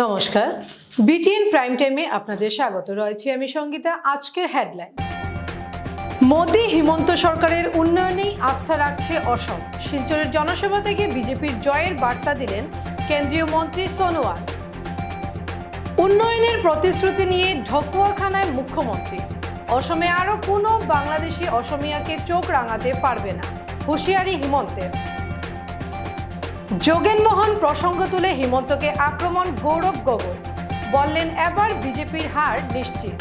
নমস্কার, BTN prime টাইমে আপনাদের স্বাগত। রয়েছে আমি সঙ্গীতা। আজকের হেডলাইন: মোদি হিমন্ত সরকারের উন্নয়নেই আস্থা রাখছে অসম। শিলচরের জনসভা থেকে বিজেপির জয়ের বার্তা দিলেন কেন্দ্রীয় মন্ত্রী সোনোয়াল। উন্নয়নের প্রতিশ্রুতি নিয়ে ঢকুয়াখানায় মুখ্যমন্ত্রী। অসমে আরও কোনো বাংলাদেশি অসমিয়াকে চোখ রাঙাতে পারবে না, হুঁশিয়ারি হিমন্তের। যোগেনমোহন প্রসঙ্গ তুলে হিমন্তকে আক্রমণ গৌরব গগৈ, বললেন এবার বিজেপির হার নিশ্চিত।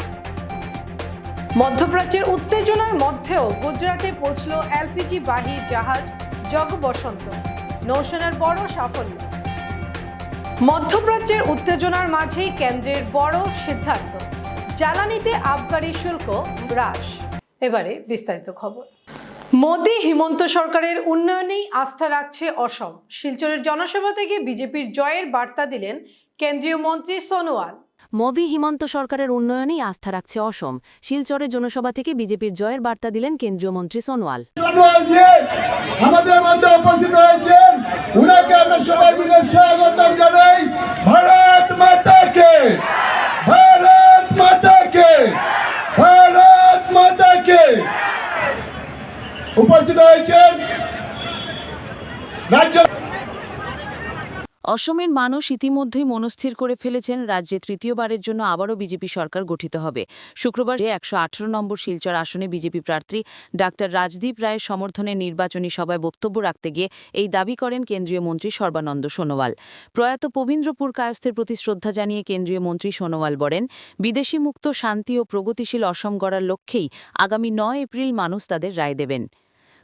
মধ্যপ্রাচ্যের উত্তেজনার মধ্যেও গুজরাটে পৌঁছল এলপিজি বাহী জাহাজ জগবসন্ত, নৌসেনার বড় সাফল্য। মধ্যপ্রাচ্যের উত্তেজনার মাঝেই কেন্দ্রের বড় সিদ্ধান্ত, জ্বালানিতে আবগারি শুল্ক হ্রাস। এবারে বিস্তারিত খবর। মোদি হিমন্ত সরকারের উন্নয়নেই আস্থা রাখছে অসম। শিলচরের জনসভা থেকে বিজেপির জয়ের বার্তা দিলেন কেন্দ্রীয় মন্ত্রী সোনোয়াল। মোদি হিমন্ত সরকারের উন্নয়নেই আস্থা রাখছে অসম। শিলচরের জনসভা থেকে বিজেপির জয়ের বার্তা দিলেন কেন্দ্রীয় মন্ত্রী সোনোয়াল। আমাদের মধ্যে উপস্থিত হয়েছেন, উনাকে আমরা সবাই মিলে স্বাগতম জানাই। ভারত মাতা কে, ভারত মাতা কে, ভারত মাতা কে। উপস্থিত হয়েছেন রাজ্য। অসমের মানুষ ইতিমধ্যেই মনস্থির করে ফেলেছেন, রাজ্যে তৃতীয়বারের জন্য আবারও বিজেপি সরকার গঠিত হবে। শুক্রবার ১১৮ নম্বর শিলচর আসনে বিজেপি প্রার্থী ডাক্তার রাজদীপ রায়ের সমর্থনে নির্বাচনী সভায় বক্তব্য রাখতে গিয়ে এই দাবি করেন কেন্দ্রীয় মন্ত্রী সর্বানন্দ সোনোয়াল। প্রয়াত পবীন্দ্রপুর কায়স্থের প্রতি শ্রদ্ধা জানিয়ে কেন্দ্রীয় মন্ত্রী সোনোয়াল বলেন, বিদেশি মুক্ত, শান্তি ও প্রগতিশীল অসম গড়ার লক্ষ্যেই আগামী ৯ এপ্রিল মানুষ তাদের রায় দেবেন।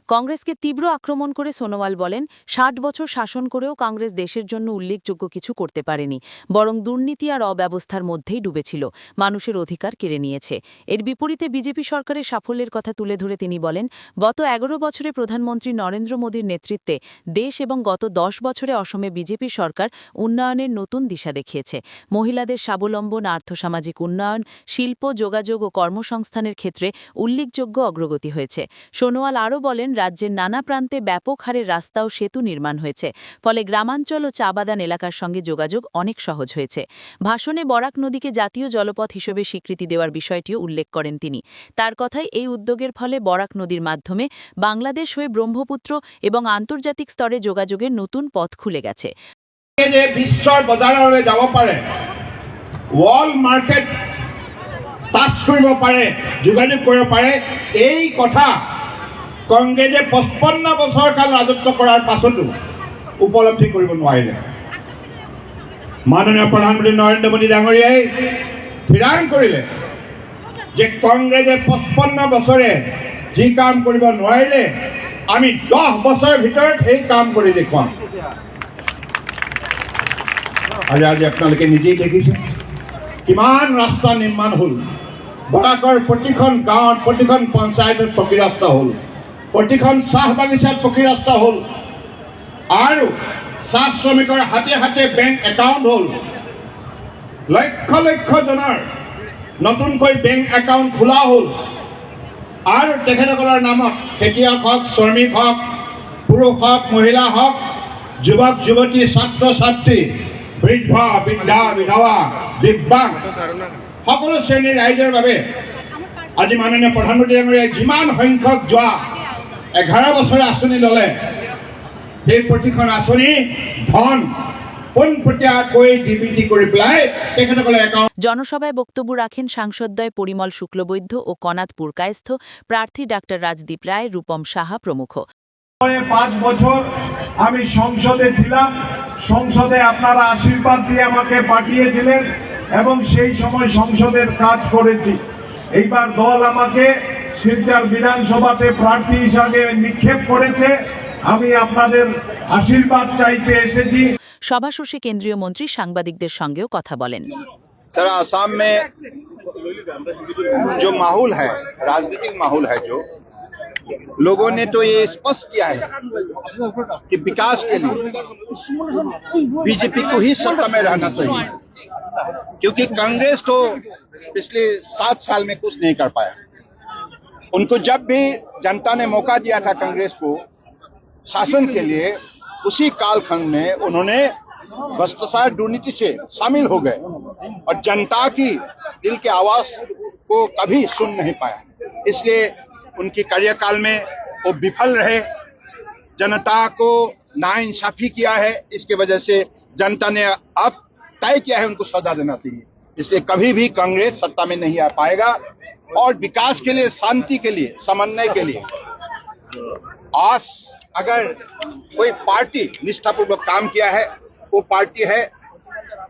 কংগ্রেসকে তীব্র আক্রমণ করে সোনোয়াল বলেন, ৬০ বছর শাসন করেও কংগ্রেস দেশের জন্য উল্লেখযোগ্য কিছু করতে পারেনি, বরং দুর্নীতি আর অব্যবস্থার মধ্যেই ডুবেছিল, মানুষের অধিকার কেড়ে নিয়েছে। এর বিপরীতে বিজেপি সরকারের সাফল্যের কথা তুলে ধরে তিনি বলেন, গত ১১ বছরে প্রধানমন্ত্রী নরেন্দ্র মোদীর নেতৃত্বে দেশ এবং গত ১০ বছরে অসমে বিজেপি সরকার উন্নয়নের নতুন দিশা দেখিয়েছে। মহিলাদের স্বাবলম্বন, আর্থসামাজিক উন্নয়ন, শিল্প, যোগাযোগ ও কর্মসংস্থানের ক্ষেত্রে উল্লেখযোগ্য অগ্রগতি হয়েছে। সোনোয়াল আরও বলেন, রাজ্যের নানা প্রান্তে ব্যাপক হারে রাস্তা ও সেতু নির্মাণ হয়েছে, ফলে গ্রামাঞ্চল ও চা বাগান এলাকার সঙ্গে যোগাযোগ অনেক সহজ হয়েছে। ভাষণে বরাক নদীকে জাতীয় জলপথ হিসেবে স্বীকৃতি দেওয়ার বিষয়টিও উল্লেখ করেন তিনি। তার কথায়, এই উদ্যোগের ফলে বরাক নদীর মাধ্যমে বাংলাদেশ হয়ে ব্রহ্মপুত্র এবং আন্তর্জাতিক স্তরে যোগাযোগের নতুন পথ খুলে গেছে। বিশ্বৰ বজাৰলৈ যাব পাৰে, ৱৰ্ল্ড মাৰ্কেট টাচ কৰিব পাৰে, যোগাযোগ কৰিব পাৰে, এই কথা কংগ্ৰেছে ৫৫ বছৰ কাল ৰাজত্ব কৰাৰ পাছতো উপলব্ধি কৰিব নোৱাৰিলে। মাননীয় প্ৰধানমন্ত্ৰী নৰেন্দ্ৰ মোদী ডাঙৰীয়াই থিৰাং কৰিলে যে কংগ্ৰেছে ৫৫ বছৰে যি কাম কৰিব নোৱাৰিলে, আমি ১০ বছৰৰ ভিতৰত সেই কাম কৰি দেখুৱাম। আজি আপোনালোকে নিজেই দেখিছে কিমান ৰাস্তা নিৰ্মাণ হ'ল। বৰাকৰ প্ৰতিখন গাঁৱত, প্ৰতিখন পঞ্চায়তত পকী ৰাস্তা হ'ল, প্ৰতিখন চাহ বাগিচাত পকী ৰাস্তা হ'ল, আৰু চাহ শ্ৰমিকৰ হাতে হাতে বেংক একাউণ্ট হ'ল। লক্ষ লক্ষ জনৰ নতুনকৈ বেংক একাউণ্ট খোলা হ'ল, আৰু তেখেতসকলৰ নামত খেতিয়ক হওক, শ্ৰমিক হওক, পুৰুষ হওক, মহিলা হওক, যুৱক যুৱতী, ছাত্ৰ ছাত্ৰী, বৃদ্ধ বৃদ্ধা, বিধৱা, দিব্যাংগ সকলো শ্ৰেণীৰ ৰাইজৰ বাবে আজি মাননীয় প্ৰধানমন্ত্ৰী ডাঙৰীয়াই যিমান সংখ্যক যোৱা 11 বছৰে আঁচনি ল'লে, সেই প্ৰতিখন আঁচনি ধন পোনপটীয়াকৈ ডিবিটি কৰি পেলাই তেখেতসকলে একাউণ্ট। জনসভায় বক্তব্য রাখেন সাংসদদ্বয় পরিমল শুক্লবৈদ্য ও কনাথপুর কায়স্থ প্রার্থী ডাক্তার রাজদীপ রায়, রূপম সাহা প্রমুখ। 5 বছর আমি সংসদে ছিলাম, সংসদে আপনারা আশীর্বাদ দিয়ে আমাকে পাঠিয়েছিলেন এবং সেই সময় সংসদের কাজ করেছি। এইবার দল আমাকে শিলচর বিধানসভাতে প্রার্থী হিসাবে নিক্ষেপ করেছে, আমি আপনাদের আশীর্বাদ চাইতে এসেছি। সভা শেষে কেন্দ্রীয় মন্ত্রী সাংবাদিকদের সঙ্গেও কথা বলেন। सर, आसाम में जो माहौल है, राजनीतिक माहौल है, जो लोगों ने तो ये स्पष्ट किया है कि विकास के लिए बीजेपी को ही सत्ता में रहना चाहिए, क्योंकि कांग्रेस तो पिछले 7 साल में कुछ नहीं कर पाया। उनको जब भी जनता ने मौका दिया था कांग्रेस को शासन के लिए, उसी कालखंड में उन्होंने भ्रष्टाचार दुर्नीति से शामिल हो गए और जनता की दिल के आवाज को कभी सुन नहीं पाया। इसलिए उनकी कार्यकाल में वो विफल रहे, जनता को नाइंसाफी किया है। इसके वजह से जनता ने अब तय किया है उनको सजा देना चाहिए। इसलिए कभी भी कांग्रेस सत्ता में नहीं आ पाएगा और विकास के लिए, शांति के लिए, समन्वय के लिए आज अगर कोई पार्टी निष्ठापूर्वक काम किया है वो पार्टी है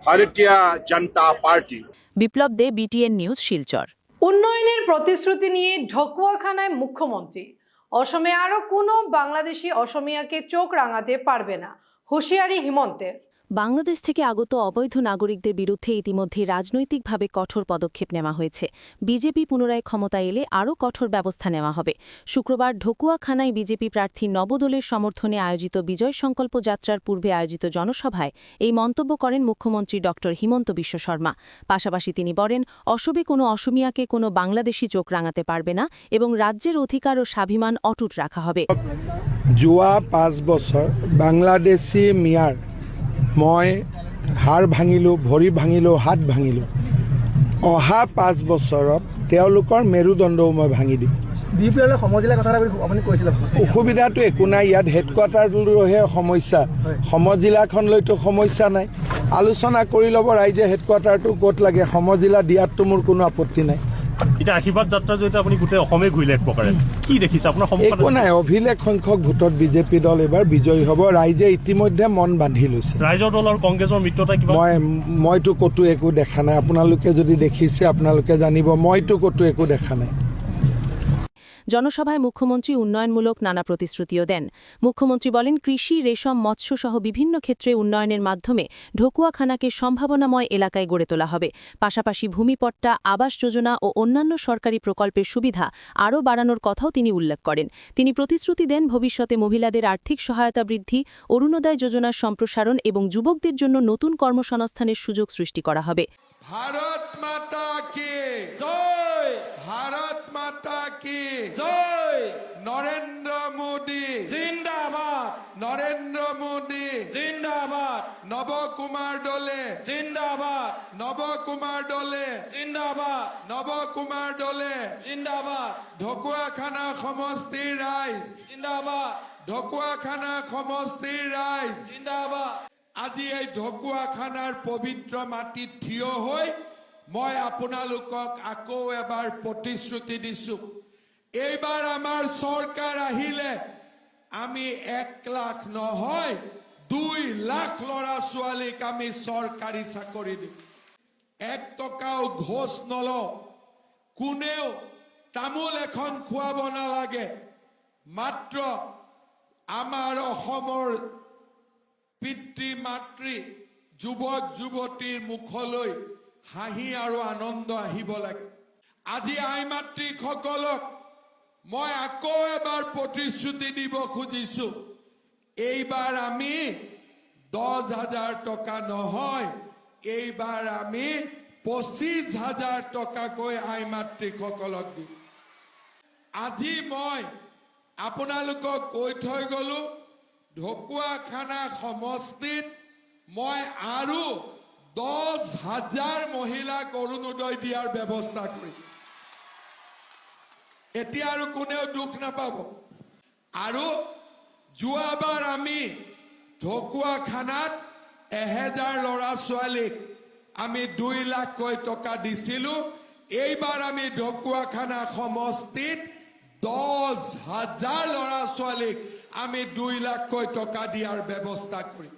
भारतीय जनता पार्टी। বিপ্লব দে, BTN নিউজ, শিলচর। উন্নয়নের প্রতিশ্রুতি নিয়ে ঢকুয়াখানায় মুখ্যমন্ত্রী। অসমে আরো কোনো বাংলাদেশি অসমিয়াকে চোখ রাঙাতে পারবে না, হুঁশিয়ারি হিমন্তের। বাংলাদেশ থেকে আগত অবৈধ নাগরিকদের বিরুদ্ধে ইতিমধ্যে রাজনৈতিকভাবে কঠোর পদক্ষেপ নেওয়া হয়েছে। বিজেপি পুনরায় ক্ষমতায় এলে আরও কঠোর ব্যবস্থা নেওয়া হবে। শুক্রবার ঢকুয়াখানায় বিজেপি প্রার্থী নবদলের সমর্থনে আয়োজিত বিজয় সংকল্প যাত্রার পূর্বে আয়োজিত জনসভায় এই মন্তব্য করেন মুখ্যমন্ত্রী ড হিমন্ত বিশ্ব শর্মা। পাশাপাশি তিনি বলেন, অসবে কোনো অসমিয়াকে কোনো বাংলাদেশি চোখ রাঙাতে পারবে না এবং রাজ্যের অধিকার ও স্বাভিমান অটুট রাখা হবে। যোৱা 5 বছৰ বাংলাদেশী মিয়াৰ মই হাড় ভাঙিলোঁ, ভৰি ভাঙিলোঁ, হাত ভাঙিলোঁ। অহা 5 বছৰত তেওঁলোকৰ মেৰুদণ্ডও মই ভাঙি দিম। অসুবিধাটো একো নাই, ইয়াত হেডকোৱাৰ্টাৰটোৰহে সমস্যা, সমজিলাখনলৈতো সমস্যা নাই। আলোচনা কৰি ল'ব ৰাইজে হেডকোৱাৰ্টাৰটো ক'ত লাগে, সমজিলা দিয়াততো মোৰ কোনো আপত্তি নাই। এতিয়া আশীৰ্বাদ যাত্ৰা জৰিয়তে আপুনি গোটেই অসমে ঘূৰিলে এক প্ৰকাৰে, কি দেখিছে আপোনাৰ সন্মুখত? একো নাই, অভিলেখ সংখ্যক ভোটত বিজেপি দল এবাৰ বিজয়ী হ'ব। ৰাইজে ইতিমধ্যে মন বান্ধি লৈছে। ৰাইজৰ দল আৰু কংগ্ৰেছৰ মিত্ৰতা কিবা? মইতো ক'তো একো দেখা নাই। আপোনালোকে যদি দেখিছে আপোনালোকে জানিব, মইতো ক'তো একো দেখা নাই। জনসভায় মুখ্যমন্ত্রী উন্নয়নমূলক নানা প্রতিশ্রুতিও দেন। মুখ্যমন্ত্রী বলেন, কৃষি, রেশম, মৎস্যসহ বিভিন্ন ক্ষেত্রে উন্নয়নের মাধ্যমে ঢকুয়াখানাকে সম্ভাবনাময় এলাকায় গড়ে তোলা হবে। পাশাপাশি ভূমিপট্টা, আবাস যোজনা ও অন্যান্য সরকারি প্রকল্পের সুবিধা আরও বাড়ানোর কথাও তিনি উল্লেখ করেন। তিনি প্রতিশ্রুতি দেন, ভবিষ্যতে মহিলাদের আর্থিক সহায়তা বৃদ্ধি, অরুণোদয় যোজনার সম্প্রসারণ এবং যুবকদের জন্য নতুন কর্মসংস্থানের সুযোগ সৃষ্টি করা হবে। ভারত মাতা কি জয়, ভারত মাতা কি জয়, নরেন্দ্র মোদী জিন্দাবাদ, নরেন্দ্র মোদী জিন্দাবাদ, নবকুমার দলে জিন্দাবাদ, নবকুমার দলে জিন্দাবাদ, নবকুমার দলে জিন্দাবাদ, ঢকুৱাখানা সমষ্টিৰ ৰাইজ জিন্দাবাদ, ঢকুৱাখানা সমষ্টিৰ ৰাইজ জিন্দাবাদ। আজি এই ঢকুৱাখানাৰ পবিত্ৰ মাটিত থিয় হৈ মই আপোনালোকক আকৌ এবাৰ প্ৰতিশ্ৰুতি দিছোঁ, এইবাৰ আমাৰ চৰকাৰ আহিলে আমি 1 লাখ নহয় 2 লাখ ল'ৰা ছোৱালীক আমি চৰকাৰী চাকৰি দিম। 1 টকাও ঘোষ নলওঁ, কোনেও তামোল এখন খুৱাব নালাগে। মাত্ৰ আমাৰ অসমৰ পিতৃ মাতৃ, যুৱক যুৱতীৰ মুখলৈ হাঁহি আৰু আনন্দ আহিব লাগে। আজি আই মাতৃসকলক মই আকৌ এবাৰ প্ৰতিশ্ৰুতি দিব খুজিছোঁ, এইবাৰ আমি 10,000 টকা নহয়, এইবাৰ আমি 25,000 টকাকৈ আই মাতৃসকলক দিম। আজি মই আপোনালোকক কৈ থৈ গ'লো, ঢকুৱাখানা সমষ্টিত মই আৰু 10,000 মহিলাক অৰুণোদয় দিয়াৰ ব্যৱস্থা কৰিম। এতিয়া আৰু কোনেও দুখ নাপাব। আৰু যোৱাবাৰ আমি ঢকুৱাখানাত 1000 ল'ৰা ছোৱালীক আমি 2 লাখকৈ টকা দিছিলোঁ। এইবাৰ আমি ঢকুৱাখানা সমষ্টিত 10,000 ল'ৰা ছোৱালীক আমি 2 লাখকৈ টকা দিয়ার ব্যবস্থা করি।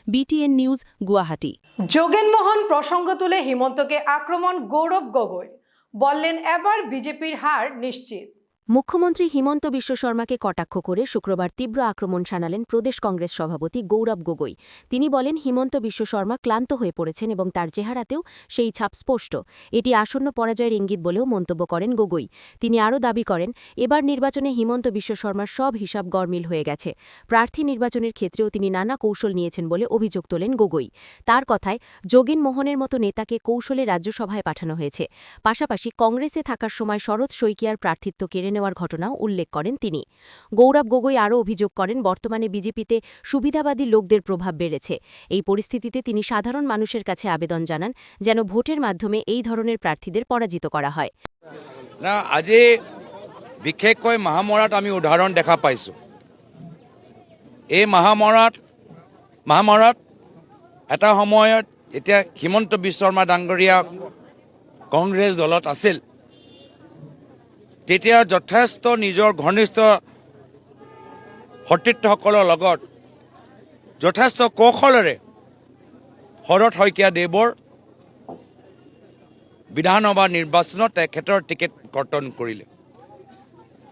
BTN news, Guwahati. যোগেনমোহন প্রসঙ্গ তুলে হিমন্তকে আক্রমণ গৌরব গগৈ, বললেন এবার বিজেপির হার নিশ্চিত। মুখ্যমন্ত্রী হিমন্ত বিশ্ব শর্মাকে কটাক্ষ করে শুক্রবার তীব্র আক্রমণ শানালেন প্রদেশ কংগ্রেস সভাপতি গৌরব গগৈ। তিনি বলেন, হিমন্ত বিশ্ব শর্মা ক্লান্ত হয়ে পড়েছেন এবং তার চেহারাতেও সেই ছাপ স্পষ্ট। এটি আসন্ন পরাজয়ের ইঙ্গিত বলেও মন্তব্য করেন গগৈ। তিনি আরও দাবি করেন, এবার নির্বাচনে হিমন্ত বিশ্ব শর্মার সব হিসাব গরমিল হয়ে গেছে। প্রার্থী নির্বাচনের ক্ষেত্রেও তিনি নানা কৌশল নিয়েছেন বলে অভিযোগ তোলেন গগৈ। তার কথায়, যোগেন মোহনের মতো নেতাকে কৌশলে রাজ্যসভায় পাঠানো হয়েছে। পাশাপাশি কংগ্রেসে থাকার সময় শরৎ শইকিয়ার প্রার্থিত্ব কেড়ে নেওয়ার ঘটনাও উল্লেখ করেন তিনি। গৌরব গগৈ আরও অভিযোগ করেন বর্তমানে বিজেপিতে সুবিধাবাদী লোকদের প্ৰভাৱ বেড়েছে। এই পরিস্থিতিতে তিনি সাধারণ মানুষের কাছে আবেদন জানান যেন ভোটের মাধ্যমে এই ধরনের প্রার্থীদের পরাজিত করা হয়। না, আজি বিশেষকৈ মহামৰাত আমি উদাহৰণ দেখা পাইছোঁ। এই মহামৰাত এটা সময়ত এতিয়া হিমন্ত বিশ্ব শৰ্মা ডাঙৰীয়া কংগ্ৰেছ দলত আছিল, তেতিয়া যথেষ্ট নিজৰ ঘনিষ্ঠ সতীৰ্থসকলৰ লগত যথেষ্ট কৌশলেৰে শৰৎ শইকীয়াদেৱৰ বিধানসভা নিৰ্বাচনত তেখেতৰ টিকেট কৰ্তন কৰিলে।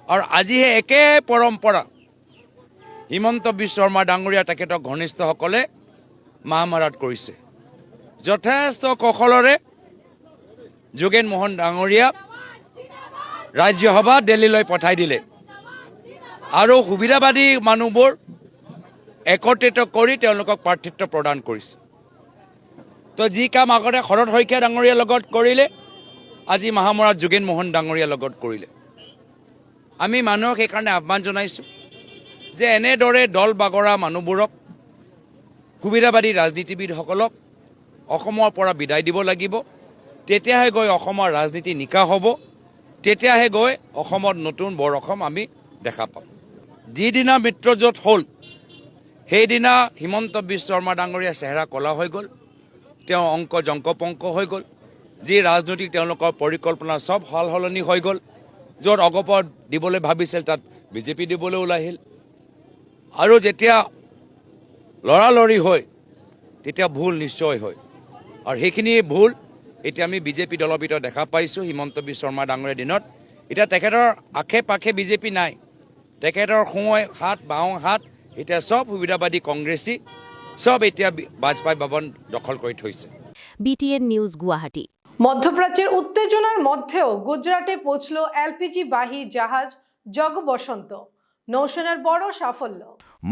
আৰু আজি সেই একে পৰম্পৰা হিমন্ত বিশ্ব শৰ্মা ডাঙৰীয়া তেখেতৰ ঘনিষ্ঠসকলে মহামৰাত কৰিছে। যথেষ্ট কৌশলেৰে যোগেন মোহন ডাঙৰীয়া ৰাজ্যসভা দিল্লীলৈ পঠাই দিলে আৰু সুবিধাবাদী মানুহবোৰ একত্ৰিত কৰি তেওঁলোকক প্ৰাৰ্থিত্ব প্ৰদান কৰিছে। তো যি কাম আগতে শৰৎ শইকীয়া ডাঙৰীয়াৰ লগত কৰিলে, আজি মহামৰাত যোগেন মোহন ডাঙৰীয়াৰ লগত কৰিলে। আমি মানুহক সেইকাৰণে আহ্বান জনাইছোঁ যে এনেদৰে দল বাগৰা মানুহবোৰক, সুবিধাবাদী ৰাজনীতিবিদসকলক অসমৰ পৰা বিদায় দিব লাগিব। তেতিয়াহে গৈ অসমৰ ৰাজনীতি নিকা হ'ব, তেতিয়াহে গৈ অসমত নতুন বৰ অসম আমি দেখা পাম। যিদিনা মিত্ৰজোঁট হ'ল সেইদিনা হিমন্ত বিশ্ব শৰ্মা ডাঙৰীয়াৰ চেহেৰা কলা হৈ গ'ল, তেওঁ অংক জংকপংক হৈ গ'ল। যি ৰাজনৈতিক তেওঁলোকৰ পৰিকল্পনা চব সাল সলনি হৈ গ'ল। য'ত অগপত দিবলৈ ভাবিছিল তাত বিজেপি দিবলৈ ওলাই আহিল। আৰু যেতিয়া লৰালৰি হয় তেতিয়া ভুল নিশ্চয় হয়, আৰু সেইখিনি ভুল এতিয়া আমি বিজেপি দলৰ ভিতৰত দেখা পাইছোঁ হিমন্ত বিশ্ব শৰ্মা ডাঙৰীয়াৰ দিনত। এতিয়া তেখেতৰ আশে পাশে বিজেপি নাই, তেখেতৰ সোঁ হাত বাওঁ হাত এতিয়া চব সুবিধাবাদী কংগ্ৰেছী, চব এতিয়া বাজপেয়ী ভৱন দখল কৰি থৈছে। BTN news Guwahati. মধ্যপ্রাচ্যের উত্তেজনার মধ্যেও গুজরাটে পৌঁছল এলপিজি বাহী জাহাজ জগবসন্ত, নৌসেনার বড় সাফল্য।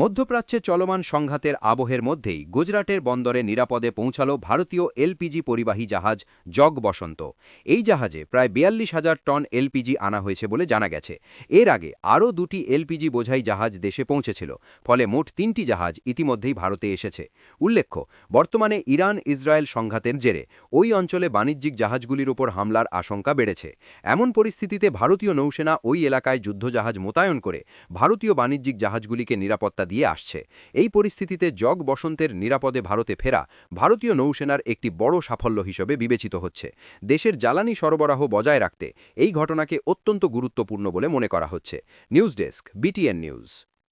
মধ্যপ্রাচ্যে চলমান সংঘাতের আবহের মধ্যেই গুজরাটের বন্দরে নিরাপদে পৌঁছাল ভারতীয় এলপিজি পরিবাহী জাহাজ জগবসন্ত। এই জাহাজে প্রায় ৪২,০০০ টন এলপিজি আনা হয়েছে বলে জানা গেছে। এর আগে আরও দুটি এলপিজি বোঝাই জাহাজ দেশে পৌঁছেছিল, ফলে মোট ৩টি জাহাজ ইতিমধ্যেই ভারতে এসেছে। উল্লেখ্য, বর্তমানে ইরান ইসরায়েল সংঘাতের জেরে ওই অঞ্চলে বাণিজ্যিক জাহাজগুলির উপর হামলার আশঙ্কা বেড়েছে। এমন পরিস্থিতিতে ভারতীয় নৌসেনা ওই এলাকায় যুদ্ধজাহাজ মোতায়েন করে ভারতীয় বাণিজ্যিক জাহাজগুলিকে নিরাপত্তা দিয়ে আসছে। এই পরিস্থিতিতে জগবসন্তের নিরাপদে ভারতে ফেরা ভারতীয় নৌসেনার একটি বড় সাফল্য হিসেবে বিবেচিত হচ্ছে। দেশের জ্বালানি সরবরাহ বজায় রাখতে এই ঘটনাকে অত্যন্ত গুরুত্বপূর্ণ বলে মনে করা হচ্ছে। News desk, BTN news.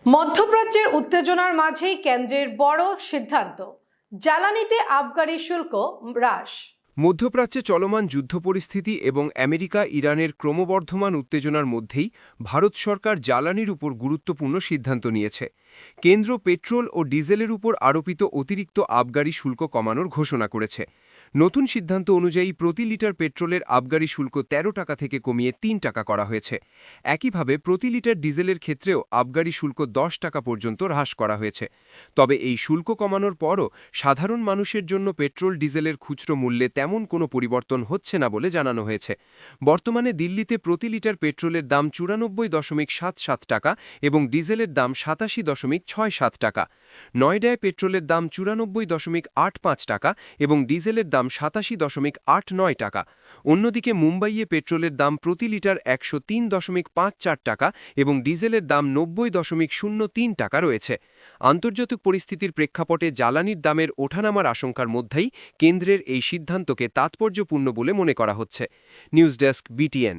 মধ্যপ্রাচ্যের উত্তেজনার মাঝেই কেন্দ্রের বড় সিদ্ধান্ত, জ্বালানিতে আবগারি শুল্ক হ্রাস। মধ্যপ্রাচ্যে চলমান যুদ্ধ পরিস্থিতি এবং আমেরিকা ইরানের ক্রমবর্ধমান উত্তেজনার মধ্যেই ভারত সরকার জ্বালানির উপর গুরুত্বপূর্ণ সিদ্ধান্ত নিয়েছে। কেন্দ্র পেট্রোল ও ডিজেলের উপর আরোপিত অতিরিক্ত আবগারি শুল্ক কমানোর ঘোষণা করেছে। নতুন সিদ্ধান্ত অনুযায়ী প্রতি লিটার পেট্রোলের আবগারি শুল্ক ১৩ টাকা থেকে কমিয়ে ৩ টাকা করা হয়েছে। একইভাবে প্রতি লিটার ডিজেলের ক্ষেত্রেও আবগারি শুল্ক ১০ টাকা পর্যন্ত হ্রাস করা হয়েছে। তবে এই শুল্ক কমানোর পরও সাধারণ মানুষের জন্য পেট্রোল ডিজেলের খুচরো মূল্যে তেমন কোনো পরিবর্তন হচ্ছে না বলে জানানো হয়েছে। বর্তমানে দিল্লিতে প্রতি লিটার পেট্রোলের দাম ৯৪.৭৭ টাকা এবং ডিজেলের দাম ৮৭.৬৭ টাকা। নয়ডায় পেট্রোলের দাম ৯৪.৮৫ টাকা এবং ডিজেলের দাম ৮৭.৮৯ টাকা। অন্যদিকে মুম্বাইয়ে পেট্রোলের দাম প্রতি লিটার ১০৩.৫৪ টাকা এবং ডিজেলের দাম ৯০.০৩ টাকা রয়েছে। আন্তর্জাতিক পরিস্থিতির প্রেক্ষাপটে জ্বালানির দামের ওঠানামার আশঙ্কার মধ্যেই কেন্দ্রের এই সিদ্ধান্তকে তাৎপর্যপূর্ণ বলে মনে করা হচ্ছে। News desk, BTN।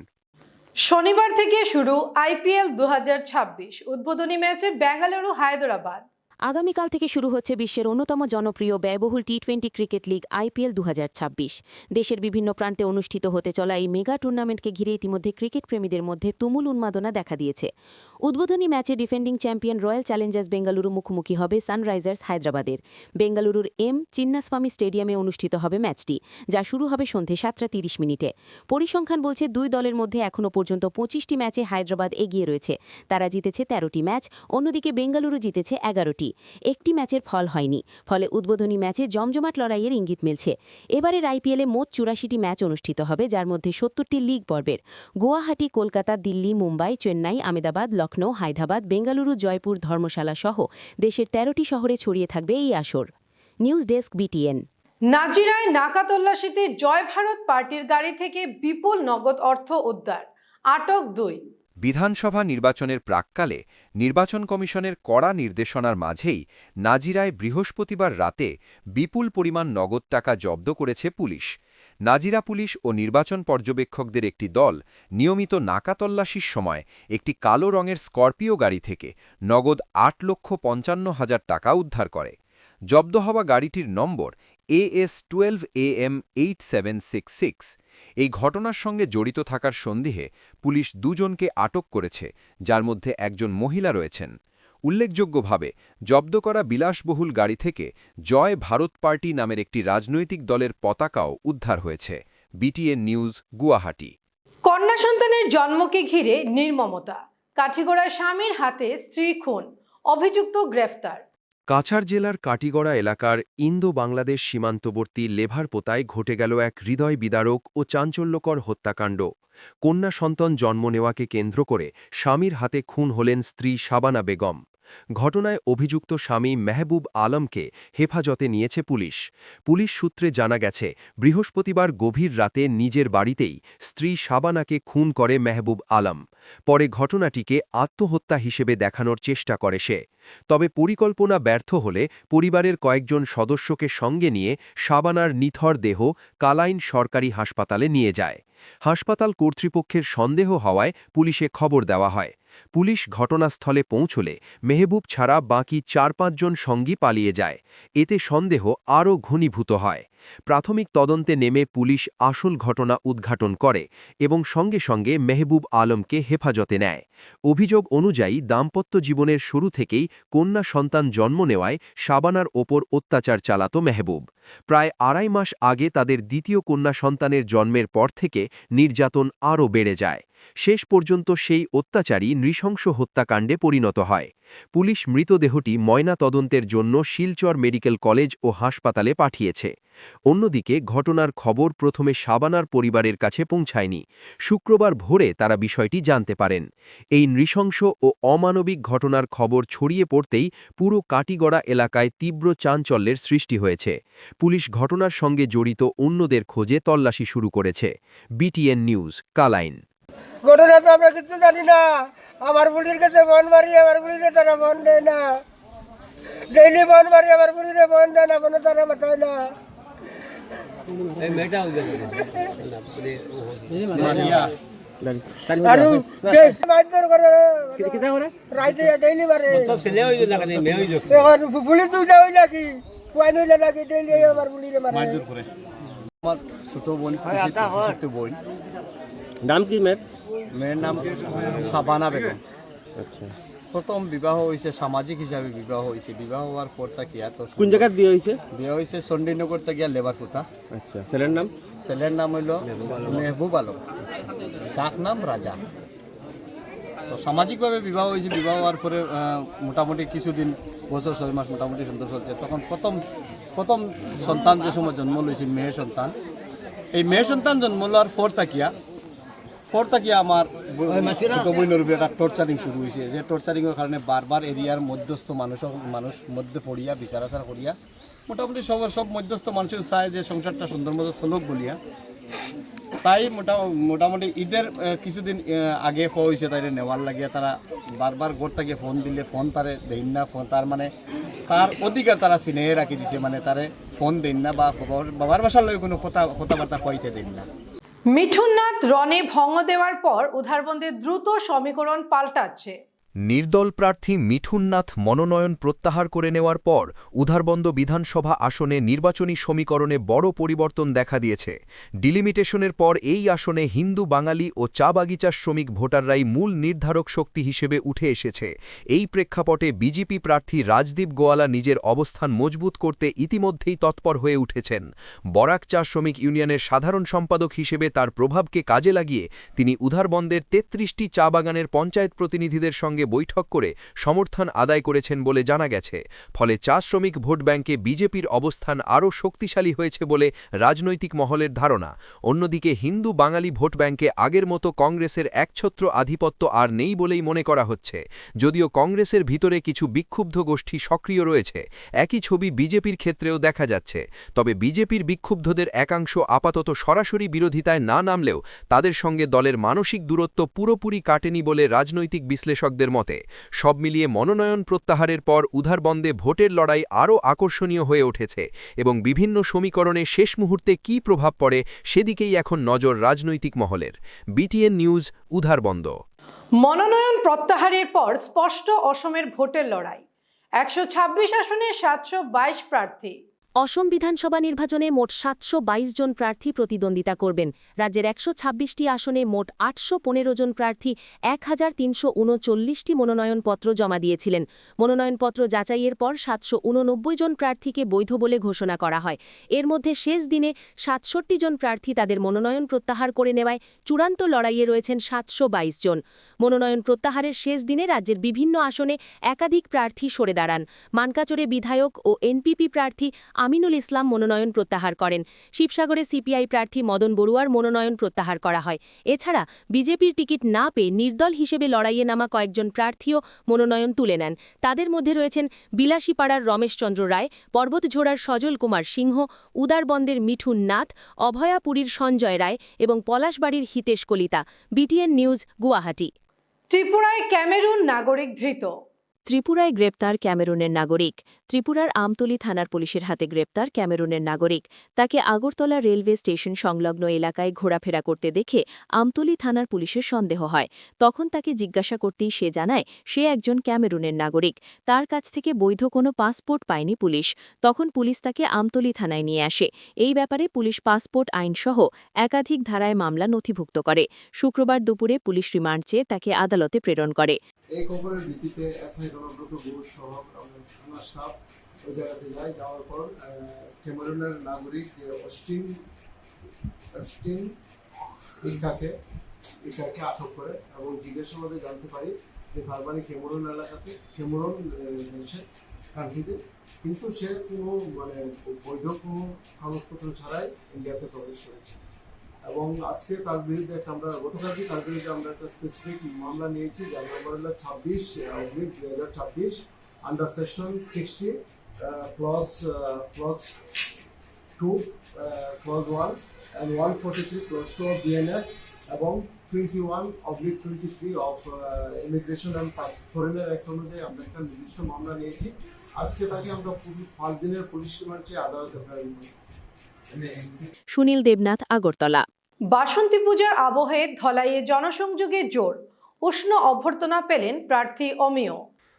শনিবার থেকে শুরু IPL ২০২৬ উদ্বোধনী ম্যাচে বেঙ্গালুরু হায়দরাবাদ। আগামীকাল থেকে শুরু হচ্ছে বিশ্বের অন্যতম জনপ্রিয় ব্যয়বহুল টি20 ক্রিকেট লিগ IPL ২০২৬। দেশের বিভিন্ন প্রান্তে অনুষ্ঠিত হতে চলা এই মেগা টুর্নামেন্টকে ঘিরে ইতিমধ্যে ক্রিকেট প্রেমীদের মধ্যে তুমুল উন্মাদনা দেখা দিয়েছে। উদ্বোধনী ম্যাচে defending champion royal Challengers Bengaluru মুখোমুখি হবে সানরাইজার্স হায়দ্রাবাদের। বেঙ্গালুরুর চিন্নাস্বামী স্টেডিয়ামে অনুষ্ঠিত হবে ম্যাচটি, যা শুরু হবে সন্ধে ৭:৩০ পরিসংখ্যান বলছে দুই দলের মধ্যে এখনও পর্যন্ত ২৫টি ম্যাচে হায়দ্রাবাদ এগিয়ে রয়েছে। তারা জিতেছে ১৩টি ম্যাচ, অন্যদিকে বেঙ্গালুরু জিতেছে ১১টি। একটি ম্যাচের ফল হয়নি, ফলে উদ্বোধনী ম্যাচে জমজমাট লড়াইয়ের ইঙ্গিত মিলছে। এবারের আইপিএলে মোট ৮৪টি ম্যাচ অনুষ্ঠিত হবে, যার মধ্যে ৭০টি লিগ পর্বের। গুয়াহাটি, কলকাতা, দিল্লি, মুম্বাই, চেন্নাই, আমেদাবাদ, লখনৌ, হায়দ্রাবাদ, বেঙ্গালুরু, জয়পুর, ধর্মশালা সহ দেশের ১৩টি শহরে ছড়িয়ে থাকবে এই আসর। News desk, BTN। নাজিরায় নাকা তল্লাশিতে জয় ভারত পার্টির গাড়ি থেকে বিপুল নগদ অর্থ উদ্ধার, আটক ২। বিধানসভা নির্বাচনের প্রাক্কালে নির্বাচন কমিশনের কড়া নির্দেশনার মাঝেই নাজিরায় বৃহস্পতিবার রাতে বিপুল পরিমাণ নগদ টাকা জব্দ করেছে পুলিশ। নাজিরা পুলিশ ও নির্বাচন পর্যবেক্ষকদের একটি দল নিয়মিত নাকা তল্লাশির সময় একটি কালো রঙের স্করপিও গাড়ি থেকে নগদ ৮,৫৫,০০০ টাকা উদ্ধার করে। জব্দ হওয়া গাড়িটির নম্বর AS12AM 8766। এই ঘটনার সঙ্গে জড়িত থাকার সন্দেহে পুলিশ দুজনকে আটক করেছে, যার মধ্যে একজন মহিলা রয়েছেন। উল্লেখযোগ্যভাবে জব্দ করা বিলাসবহুল গাড়ি থেকে জয় ভারত পার্টি নামের একটি রাজনৈতিক দলের পতাকাও উদ্ধার হয়েছে। BTN news, Guwahati. কন্যা সন্তানের জন্মকে ঘিরে নির্মমতা, কাঠিগড়ায় স্বামীর হাতে স্ত্রী খুন, অভিযুক্ত গ্রেফতার। কাছাড় জেলার কাটিগড়া এলাকার ইন্দো বাংলাদেশ সীমান্তবর্তী লেভারপোতায় ঘটে গেল এক হৃদয় বিদারক ও চাঞ্চল্যকর হত্যাকাণ্ড। কন্যা সন্তান জন্ম নেওয়াকে কেন্দ্র করে স্বামীর হাতে খুন হলেন স্ত্রী শাবানা বেগম। ঘটনায় অভিযুক্ত স্বামী মেহবুব আলমকে হেফাজতে নিয়েছে পুলিশ। পুলিশ সূত্রে জানা গেছে, বৃহস্পতিবার গভীর রাতে নিজের বাড়িতেই স্ত্রী শাবানাকে খুন করে মেহবুব আলম। পরে ঘটনাটিকে আত্মহত্যা হিসেবে দেখানোর চেষ্টা করে সে। তবে পরিকল্পনা ব্যর্থ হলে পরিবারের কয়েকজন সদস্যকে সঙ্গে নিয়ে শাবানার নিথর দেহ কালাইন সরকারি হাসপাতালে নিয়ে যায়। হাসপাতাল কর্তৃপক্ষের সন্দেহ হওয়ায় পুলিশে খবর দেওয়া হয়। পুলিশ ঘটনাস্থলে পৌঁছলে মেহবুব ছাড়া বাকি ৪-৫ জন সঙ্গী পালিয়ে যায়। এতে সন্দেহ আরও ঘনীভূত হয়। প্রাথমিক তদন্তে নেমে পুলিশ আসল ঘটনা উদ্ঘাটন করে এবং সঙ্গে সঙ্গে মেহবুব আলমকে হেফাজতে নেয়। অভিযোগ অনুযায়ী দাম্পত্য জীবনের শুরু থেকেই কন্যা সন্তান জন্ম নেওয়ায় শাবানার ওপর অত্যাচার চালাত মেহবুব। প্রায় ২.৫ মাস আগে তাদের দ্বিতীয় কন্যা সন্তানের জন্মের পর থেকে নির্যাতন আরও বেড়ে যায়। শেষ পর্যন্ত সেই অত্যাচারী নৃশংস হত্যাকাণ্ডে পরিণত হয়। পুলিশ মৃতদেহটি ময়না তদন্তের জন্য শিলচর মেডিকেল কলেজ ও হাসপাতালে পাঠিয়েছে। অন্যদিকে ঘটনার খবর প্রথমে শাবানার পরিবারের কাছে পৌঁছায়নি। শুক্রবার ভোরে তারা বিষয়টি জানতে পারেন। এই নৃশংস ও অমানবিক ঘটনার খবর ছড়িয়ে পড়তেই পুরো কাটিগড়া এলাকায় তীব্র চাঞ্চল্যের সৃষ্টি হয়েছে। পুলিশ ঘটনার সঙ্গে জড়িত অন্যদের খোঁজে তল্লাশি শুরু করেছে। BTN news, Kalain. ঘটনা তো আমরা কিছু জানি না। আমার বুড়ির কাছে বন মারি, আমার বুড়িরে তারা বন দেয় না। ডেইলি বন মারি, আমার বুড়িরে বন দেয় না, কোনো তারা মাথায় না। আৰু মারধর করে রাইতে ডেইলি মারে। পুলিশ দুইটা হই নাকি পুয়াই নইলে নাকি ডেইলি আমার বুড়িরে মারে। আমার ছোট বোন, বোন। নাম কি মেয়ের? মেয়ের নাম শাবানা বেগম। আচ্ছা। প্রথম বিবাহ হয়েছে সামাজিক হিসাবে বিবাহ হয়েছে। বিবাহ হওয়ার পর তাকিয়া তো কোন জায়গায় বিয়ে হয়েছে? বিয়ে হয়েছে চণ্ডীনগর তাকিয়া লেবারপোতা। আচ্ছা। ছেলের নাম? ছেলের নাম হইল মেহবুব আলম, ডাক নাম রাজা। তো সামাজিকভাবে বিবাহ হয়েছে। বিবাহ হওয়ার পরে মোটামুটি কিছুদিন, বছর 6 মাস মোটামুটি সুন্দর চলছে। তখন প্রথম সন্তান যে সময় জন্ম লইছে, মেয়ে সন্তান। এই মেয়ে সন্তান জন্ম লওয়ার পর তাকিয়া আমার ছোট বোনের উপরে একটা টর্চারিং শুরু হয়েছে। যে টর্চারিংয়ের কারণে বারবার এরিয়ার মধ্যস্থ মানুষ মধ্যে পড়িয়া বিচার আচার করিয়া মোটামুটি সব মধ্যস্থ মানুষ চায় যে সংসারটা সুন্দর মতো চলুক বলিয়া। তাই মোটামুটি ঈদের কিছুদিন আগে হয়েছে তাই নেওয়ার লাগিয়া তারা বারবার ঘর থেকে ফোন দিলে ফোন তারে দেন না। ফোন তার মানে তার অধিকার তারা চিনে রাখি দিছে, মানে তারে ফোন দেন না বা বাবার বাসার লগে কোনো কথাবার্তা কইতে দেন না। মিঠুননাথ রনে ভঙ্গ দেওয়ার পর উধারবন্দের দ্রুত সমীকরণ পাল্টাচ্ছে। নির্দল প্রার্থী মিঠুননাথ মনোনয়ন প্রত্যাহার করে নেওয়ার পর উধারবন্দ বিধানসভা আসনে নির্বাচনী সমীকরণে বড় পরিবর্তন দেখা দিয়েছে। ডিলিমিটেশনের পর এই আসনে হিন্দু, বাঙালি ও চা বাগিচার শ্রমিক ভোটাররাই মূল নির্ধারক শক্তি হিসেবে উঠে এসেছে। এই প্রেক্ষাপটে বিজেপি প্রার্থী রাজদীপ গোয়ালা নিজের অবস্থান মজবুত করতে ইতিমধ্যেই তৎপর হয়ে উঠেছেন। বরাক চা শ্রমিক ইউনিয়নের সাধারণ সম্পাদক হিসেবে তার প্রভাবকে কাজে লাগিয়ে তিনি উধারবন্দের ৩৩টি চা বাগানের পঞ্চায়েত প্রতিনিধিদের সঙ্গে সঙ্গে বৈঠক করে সমর্থন আদায় করেছেন বলে জানা গেছে। ফলে চা শ্রমিক ভোট ব্যাংকে বিজেপির অবস্থান আরও শক্তিশালী হয়েছে বলে রাজনৈতিক মহলের ধারণা। অন্যদিকে হিন্দু বাঙালি ভোট ব্যাংকে আগের মতো কংগ্রেসের একছত্র আধিপত্য আর নেই বলেই মনে করা হচ্ছে। যদিও কংগ্রেসের ভিতরে কিছু বিক্ষুব্ধ গোষ্ঠী সক্রিয় রয়েছে, একই ছবি বিজেপির ক্ষেত্রেও দেখা যাচ্ছে। তবে বিজেপির বিক্ষুব্ধদের একাংশ আপাতত সরাসরি বিরোধিতায় না নামলেও তাদের সঙ্গে দলের মানসিক দূরত্ব পুরোপুরি কাটেনি বলে রাজনৈতিক বিশ্লেষকদের মতে। সব মিলিয়ে মনোনয়ন প্রত্যাহারের পর উধারবন্দে ভোটের লড়াই আরও আকর্ষণীয় হয়ে উঠেছে এবং বিভিন্ন সমীকরণে শেষ মুহূর্তে কী প্রভাব পড়ে সেদিকেই এখন নজর রাজনৈতিক মহলের। BTN news, Udharbond. মনোনয়ন প্রত্যাহারের পর স্পষ্ট অসমের ভোটের লড়াই। 126 আসনে 722 প্রার্থী। অসম বিধানসভা নির্বাচনে মোট 722 জন প্রার্থী প্রতিদ্বন্দ্বিতা করবেন। রাজ্যের 126টি আসনে মোট 815 জন প্রার্থী 1339টি মনোনয়নপত্র জমা দিয়েছিলেন। মনোনয়নপত্র যাচাইয়ের পর 789 জন প্রার্থীকে বৈধ বলে ঘোষণা করা হয়। এর মধ্যে শেষ দিনে 67 জন প্রার্থী তাদের মনোনয়ন প্রত্যাহার করে নেওয়ায় চূড়ান্ত লড়াইয়ে রয়েছেন 722 জন। মনোনয়ন প্রত্যাহারের শেষ দিনে রাজ্যের বিভিন্ন আসনে একাধিক প্রার্থী সরে দাঁড়ান। মানকাচরে বিধায়ক ও এনপিপি প্রার্থী আমিনুল ইসলাম মনোনয়ন প্রত্যাহার করেন। শিবসাগরে সিপিআই প্রার্থী মদন বড়ুয়ার মনোনয়ন প্রত্যাহার করা হয়। এছাড়া বিজেপির টিকিট না পেয়ে নির্দল হিসেবে লড়াইয়ে নামা কয়েকজন প্রার্থীও মনোনয়ন তুলে নেন। তাদের মধ্যে রয়েছেন বিলাসীপাড়ার রমেশচন্দ্র রায়, পর্বতঝোড়ার সজল কুমার সিংহ, উদারবন্দের মিঠুন নাথ, অভয়াপুরীর সঞ্জয় রায় এবং পলাশবাড়ির হিতেশ কলিতা। BTN news, Guwahati. ত্রিপুরায় ক্যামেরুন নাগরিক ধৃত। ত্রিপুরায় গ্রেপ্তার ক্যামেরুনের নাগরিক। ত্রিপুরার আমতলী থানার পুলিশের হাতে গ্রেপ্তার ক্যামেরুনের নাগরিক। তাকে আগরতলা রেলওয়ে স্টেশন সংলগ্ন এলাকায় ঘোরাফেরা করতে দেখে আমতলী থানার পুলিশের সন্দেহ হয়। তখন তাকে জিজ্ঞাসা করতেই সে জানায় সে একজন ক্যামেরুনের নাগরিক। তার কাছ থেকে বৈধ কোনো পাসপোর্ট পায়নি পুলিশ। তখন পুলিশ তাকে আমতলী থানায় নিয়ে আসে। এই ব্যাপারে পুলিশ পাসপোর্ট আইনসহ একাধিক ধারায় মামলা নথিভুক্ত করে। শুক্রবার দুপুরে পুলিশ রিমান্ড চেয়ে তাকে আদালতে প্রেরণ করে। এই খবরের ভিত্তিতে এসআই রণব্রত ঘোষ সহ থানার স্টাফ ওই জায়গাতে যায়। যাওয়ার পর ক্যামেরুনের নাগরিক অস্টিন ইকাকে আটক করে এবং জিজ্ঞাসাবাদে জানতে পারি যে তার বাড়ি ক্যামেরুন এলাকাতে, ক্যামেরুন দেশের কান্ট্রিতে, কিন্তু সে কোনো বৈধ কোনো কাগজপত্র ছাড়াই ইন্ডিয়াতে প্রবেশ করেছে। এবং আজকে তার বিরুদ্ধে গতকালকে তার বিরুদ্ধে আমরা একটা স্পেসিফিক মামলা নিয়েছি, যার নম্বর হলো 26/2026 under section 60 clause 2 clause 1 and 143 clause 2 of BNS এবং 21/23 of immigration and foreigner act অনুযায়ী আমরা একটা নির্দিষ্ট মামলা নিয়েছি। আজকে তাকে আমরা 5 দিনের পুলিশ রিমান্ড চেয়ে আদালতে প্রেরণ করি। সুনীল দেবনাথ, আগরতলা। বাসন্তী পূজার আবহে ধলাইয়ে জনসংযোগে জোর। উষ্ণ অভ্যর্থনা পেলেন প্রার্থী অমিয়।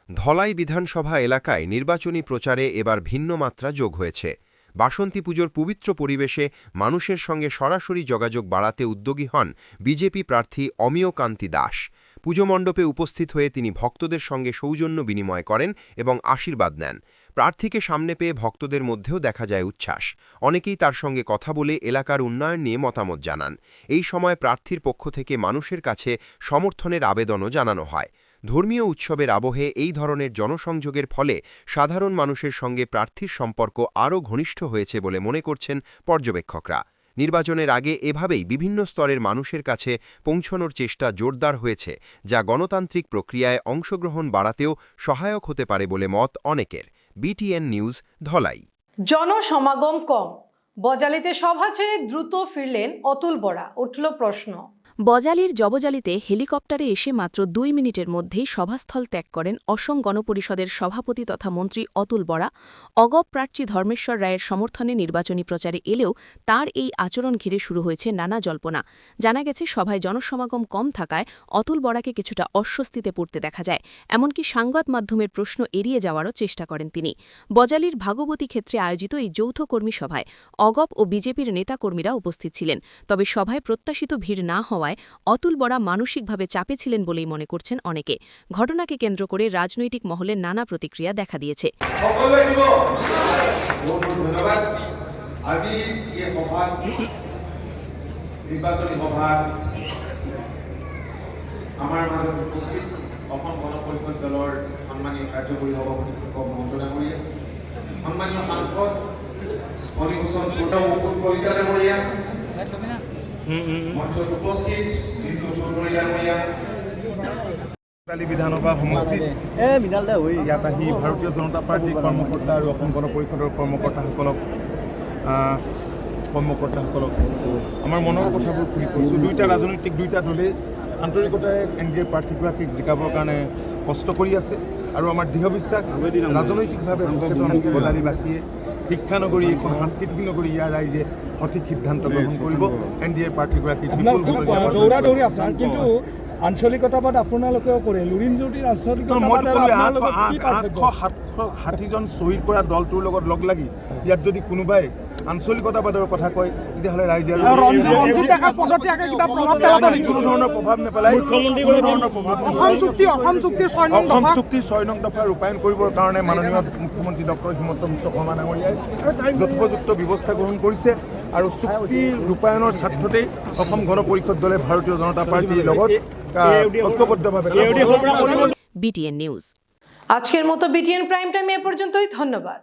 ধলাই বিধানসভা এলাকায় নির্বাচনী প্রচারে এবার ভিন্ন মাত্রা যোগ হয়েছে। বাসন্তী পুজোর পবিত্র পরিবেশে মানুষের সঙ্গে সরাসরি যোগাযোগ বাড়াতে উদ্যোগী হন বিজেপি প্রার্থী অমিয় কান্তি দাস। পুজো মণ্ডপে উপস্থিত হয়ে তিনি ভক্তদের সঙ্গে সৌজন্য বিনিময় করেন এবং আশীর্বাদ নেন। প্রার্থীকে সামনে পেয়ে ভক্তদের মধ্যেও দেখা যায় উচ্ছ্বাস। অনেকেই তার সঙ্গে কথা বলে এলাকার উন্নয়ন নিয়ে মতামত জানান। এই সময় প্রার্থীর পক্ষ থেকে মানুষের কাছে সমর্থনের আবেদনও জানানো হয়। ধর্মীয় উৎসবের আবহে এই ধরনের জনসংযোগের ফলে সাধারণ মানুষের সঙ্গে প্রার্থীর সম্পর্ক আরও ঘনিষ্ঠ হয়েছে বলে মনে করছেন পর্যবেক্ষকরা। নির্বাচনের আগে এভাবেই বিভিন্ন স্তরের মানুষের কাছে পৌঁছানোর চেষ্টা জোরদার হয়েছে, যা গণতান্ত্রিক প্রক্রিয়ায় অংশগ্রহণ বাড়াতেও সহায়ক হতে পারে বলে মত অনেকের। BTN news, Dhalai. জনসমাগম কম। বজালিতে সভা ছেড়ে দ্রুত ফিরলেন অতুল বরা। উঠল প্রশ্ন। বজালির জবজালিতে হেলিকপ্টারে এসে মাত্র 2 মিনিটের মধ্যেই সভাস্থল ত্যাগ করেন অসম গণপরিষদের সভাপতি তথা মন্ত্রী অতুল বরা। অগপ প্রার্থী ধর্মেশ্বর রায়ের সমর্থনে নির্বাচনী প্রচারে এলেও তার এই আচরণ ঘিরে শুরু হয়েছে নানা জল্পনা। জানা গেছে সভায় জনসমাগম কম থাকায় অতুল বরাকে কিছুটা অস্বস্তিতে পড়তে দেখা যায়। এমনকি সংবাদ মাধ্যমের প্রশ্ন এড়িয়ে যাওয়ারও চেষ্টা করেন তিনি। বজালির ভাগবতী ক্ষেত্রে আয়োজিত এই যৌথ কর্মী সভায় অগপ ও বিজেপির নেতাকর্মীরা উপস্থিত ছিলেন। তবে সভায় প্রত্যাশিত ভিড় না হওয়ায় অতুল বরা মানসিকভাবে চাপে ছিলেন বলেই মনে করছেন অনেকে। ঘটনাকে কেন্দ্র করে রাজনৈতিক মহলে নানা প্রতিক্রিয়া দেখা দিয়েছে। নির্বাচনী সভাত আমাৰ মাজত উপস্থিত অসম গণ পৰিষদ দলৰ সন্মানীয় কাৰ্যকৰী সভাপতি মহন্ত ডাঙৰীয়া, সন্মানীয় সাংসদ অনিভূষণ মুকুট কলিতা ডাঙৰীয়া, মঞ্চত উপস্থিত জিতু চৌধুৰী ডাঙৰীয়া, বিধানসভা সমষ্টিত ইয়াত আহি ভাৰতীয় জনতা পাৰ্টীৰ কৰ্মকৰ্তা আৰু অসম গণ পৰিষদৰ কৰ্মকৰ্তাসকলক আমাৰ মনৰ কথাবোৰ শুনি কৈছোঁ। দুয়োটা ৰাজনৈতিক দলে আন্তৰিকতাৰে এনডিএৰ প্ৰাৰ্থীগৰাকীক জিকাবৰ কাৰণে কষ্ট কৰি আছে আৰু আমাৰ দৃঢ় বিশ্বাস ৰাজনৈতিকভাৱে সচেতন বজালীবাসীয়ে শিক্ষানগৰী এখন সাংস্কৃতিক নগৰী ইয়াৰ ৰাইজে সঠিক সিদ্ধান্ত গ্ৰহণ কৰিব। এনডিএৰ প্ৰাৰ্থীগৰাকীক কিন্তু আঞ্চলিকতাবাদ আপোনালোকেও কৰে, লুৰিণ জ্যোতিৰ মইতো ক'লোৱে 860জন শ্বহীদ কৰা দলটোৰ লগত লগ লাগি ইয়াত যদি কোনোবাই আঞ্চলিকতাবাদৰ কথা কয় তেতিয়াহ'লে ৰাইজে কোনো ধৰণৰ প্ৰভাৱ নেপেলায়। অসম চুক্তিৰ 6 নং দফা ৰূপায়ণ কৰিবৰ কাৰণে মাননীয় মুখ্যমন্ত্ৰী ডক্টৰ হিমন্ত বিশ্ব শৰ্মা ডাঙৰীয়াই যথোপযুক্ত ব্যৱস্থা গ্ৰহণ কৰিছে আৰু চুক্তিৰ ৰূপায়ণৰ স্বাৰ্থতেই অসম গণ পৰিষদ দলে ভাৰতীয় জনতা পাৰ্টীৰ লগত ঐক্যবদ্ধভাৱে BTN নিউজ। আজকের মতো BTN প্রাইম টাইম এ পর্যন্তই। ধন্যবাদ।